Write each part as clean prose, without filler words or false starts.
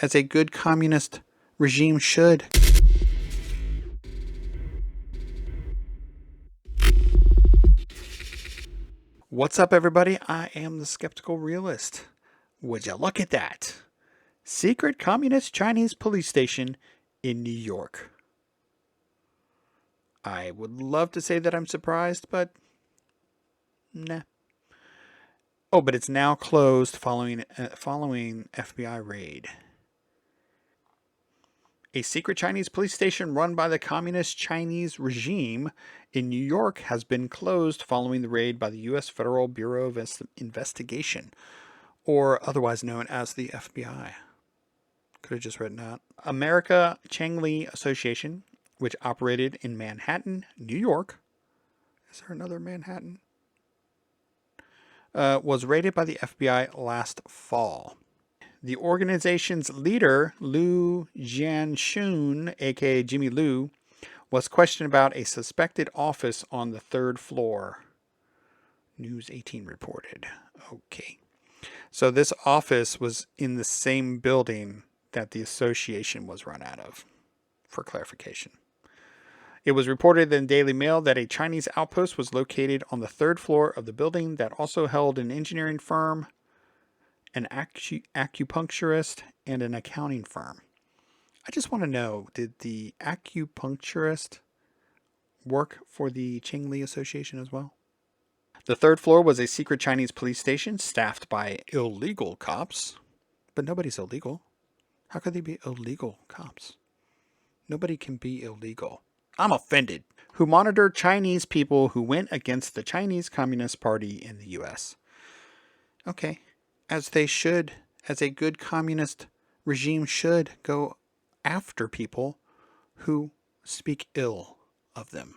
as a good communist regime should. What's up, everybody? I am the Skeptical Realist. Would you look at that? Secret communist Chinese police station in New York. I would love to say that I'm surprised, but nah. Oh, but it's now closed following FBI raid. A secret Chinese police station run by the Communist Chinese regime in New York has been closed following the raid by the U.S. Federal Bureau of Investigation, or otherwise known as the FBI. Could have just written that. America Changli Association, which operated in Manhattan, New York. Is there another Manhattan? Was raided by the FBI last fall. The organization's leader, Liu Jianxun, aka Jimmy Liu, was questioned about a suspected office on the third floor. News 18 reported. Okay. So this office was in the same building that the association was run out of, for clarification. It was reported in the Daily Mail that a Chinese outpost was located on the third floor of the building that also held an engineering firm, an acupuncturist, and an accounting firm. I just want to know, did the acupuncturist work for the Qingli Association as well? The third floor was a secret Chinese police station staffed by illegal cops. But nobody's illegal. How could they be illegal cops? Nobody can be illegal. I'm offended. Who monitored Chinese people who went against the Chinese Communist Party in the U.S. Okay. As they should, as a good communist regime should, go after people who speak ill of them.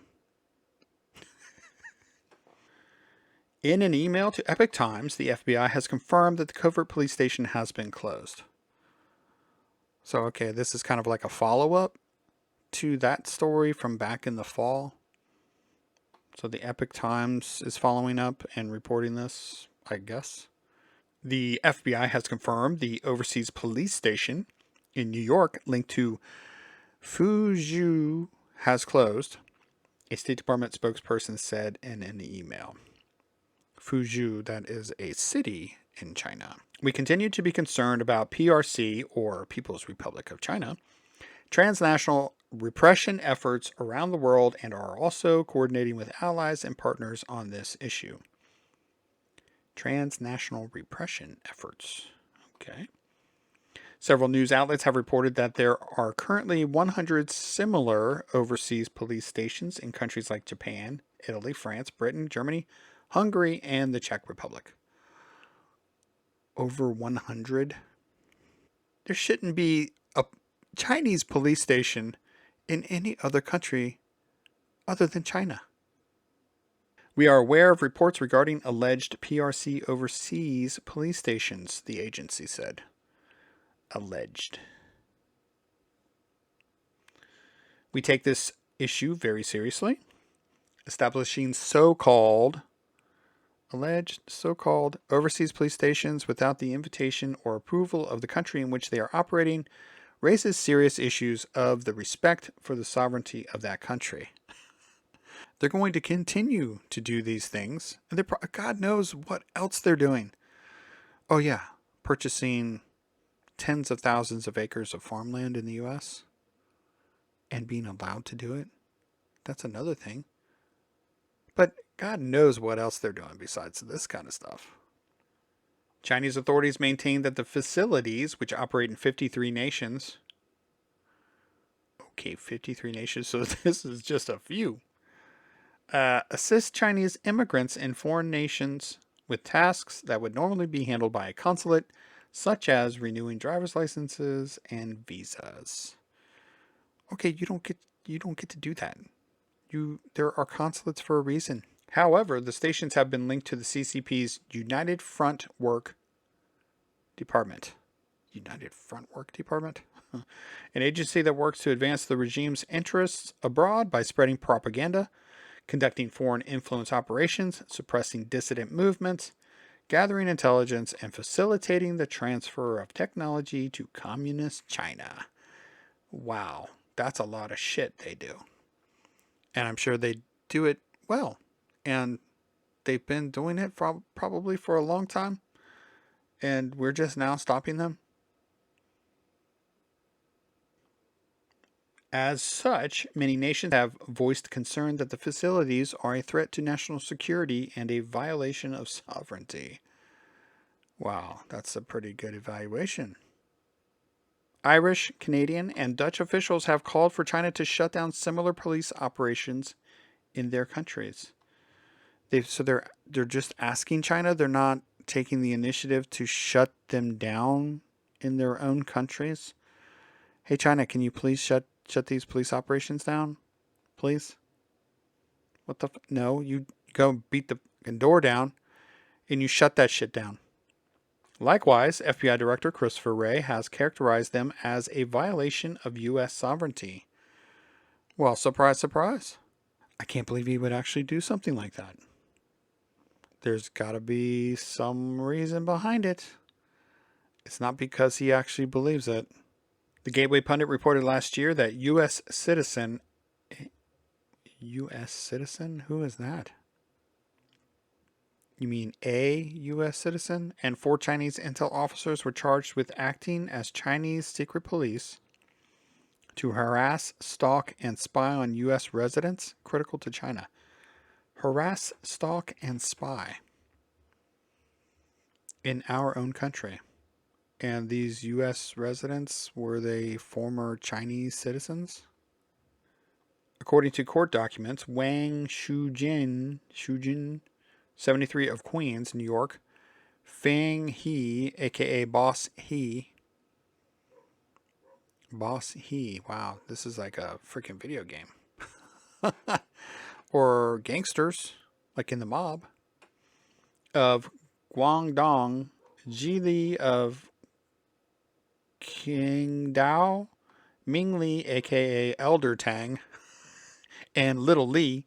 In an email to Epoch Times, the FBI has confirmed that the covert police station has been closed. So, okay, this is kind of like a follow-up to that story from back in the fall. So the Epoch Times is following up and reporting this, I guess. The FBI has confirmed the overseas police station in New York linked to Fuzhou has closed, a State Department spokesperson said in an email. Fuzhou, that is a city in China. We continue to be concerned about PRC, or People's Republic of China, transnational repression efforts around the world, and are also coordinating with allies and partners on this issue. Transnational repression efforts. Okay. Several news outlets have reported that there are currently 100 similar overseas police stations in countries like Japan, Italy, France, Britain, Germany, Hungary, and the Czech Republic. Over 100? There shouldn't be a Chinese police station in any other country other than China. We are aware of reports regarding alleged PRC overseas police stations, the agency said. Alleged. We take this issue very seriously. Establishing alleged so-called overseas police stations without the invitation or approval of the country in which they are operating raises serious issues of the respect for the sovereignty of that country. They're going to continue to do these things, and God knows what else they're doing. Oh yeah, purchasing tens of thousands of acres of farmland in the U.S. and being allowed to do it. That's another thing. But God knows what else they're doing besides this kind of stuff. Chinese authorities maintain that the facilities, which operate in 53 nations, okay, 53 nations, so this is just a few, assist Chinese immigrants in foreign nations with tasks that would normally be handled by a consulate, such as renewing driver's licenses and visas. Okay, you don't get to do that. There are consulates for a reason. However, the stations have been linked to the CCP's United Front Work Department. United Front Work Department? An agency that works to advance the regime's interests abroad by spreading propaganda, conducting foreign influence operations, suppressing dissident movements, gathering intelligence, and facilitating the transfer of technology to communist China. Wow, that's a lot of shit they do. And I'm sure they do it well. And they've been doing it probably for a long time. And we're just now stopping them. As such, many nations have voiced concern that the facilities are a threat to national security and a violation of sovereignty. Wow, that's a pretty good evaluation. Irish, Canadian, and Dutch officials have called for China to shut down similar police operations in their countries. They're just asking China. They're not taking the initiative to shut them down in their own countries. Hey, China, can you please shut these police operations down? Please? What the? No, you go beat the door down and you shut that shit down. Likewise, FBI Director Christopher Wray has characterized them as a violation of U.S. sovereignty. Well, surprise, surprise. I can't believe he would actually do something like that. There's got to be some reason behind it. It's not because he actually believes it. The Gateway Pundit reported last year that U.S. citizen... U.S. citizen? Who is that? You mean a U.S. citizen? And 4 Chinese intel officers were charged with acting as Chinese secret police to harass, stalk, and spy on U.S. residents critical to China. Harass, stalk, and spy in our own country. And these U.S. residents, were they former Chinese citizens? According to court documents, Wang Shujin, 73 of Queens, New York, Fang He, aka Boss He. Boss He. Wow, this is like a freaking video game. Or gangsters, like in the mob. Of Guangdong, Jili of Qingdao, Ming Li, aka Elder Tang, and Little Li.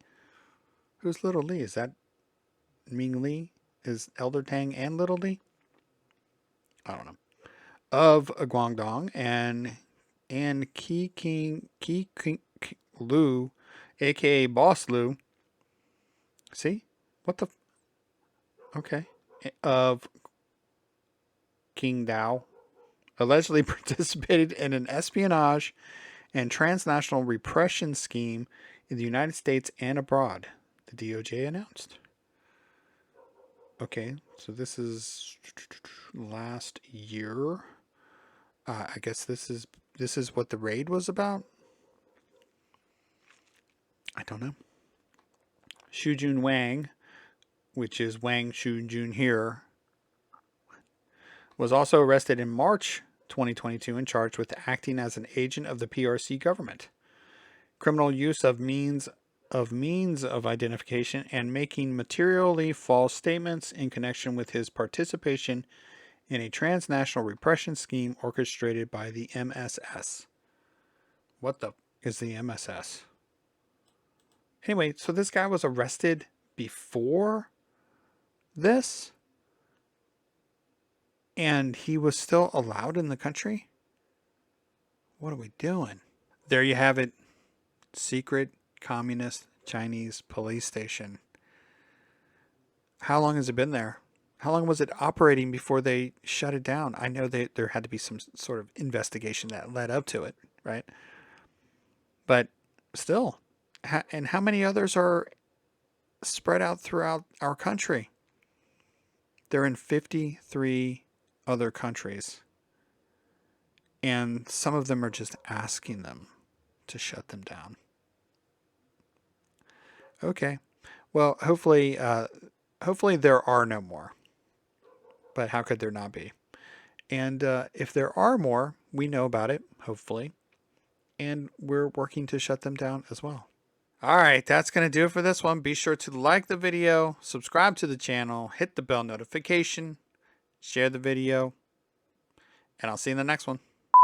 Who's Little Li? Is that Ming Li? Is Elder Tang and Little Li? I don't know. Of Guangdong and Qi Lu, aka Boss Lu. See? What the? Okay. Of Qingdao, allegedly participated in an espionage and transnational repression scheme in the United States and abroad, the DOJ announced. Okay, so this is last year. I guess this is what the raid was about. I don't know. Shujun Wang, which is Wang Shujun here, was also arrested in March 2022 and charged with acting as an agent of the PRC government, criminal use of means of identification, and making materially false statements in connection with his participation in a transnational repression scheme orchestrated by the MSS. What the is the MSS? Anyway, so this guy was arrested before this, and he was still allowed in the country? What are we doing? There you have it. Secret communist Chinese police station. How long has it been there? How long was it operating before they shut it down? I know there had to be some sort of investigation that led up to it, right? But still, and how many others are spread out throughout our country? They're in 53 other countries. And some of them are just asking them to shut them down. Okay. Well, hopefully there are no more. But how could there not be? And if there are more, we know about it, hopefully. And we're working to shut them down as well. All right, that's going to do it for this one. Be sure to like the video, subscribe to the channel, hit the bell notification, share the video, and I'll see you in the next one.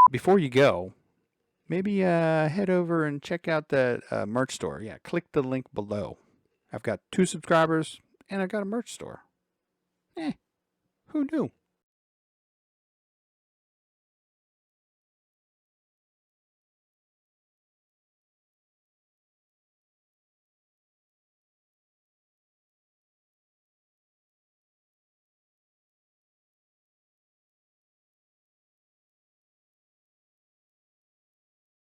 Before you go, maybe head over and check out the merch store. Yeah, click the link below. I've got 2 subscribers, and I've got a merch store. Who knew?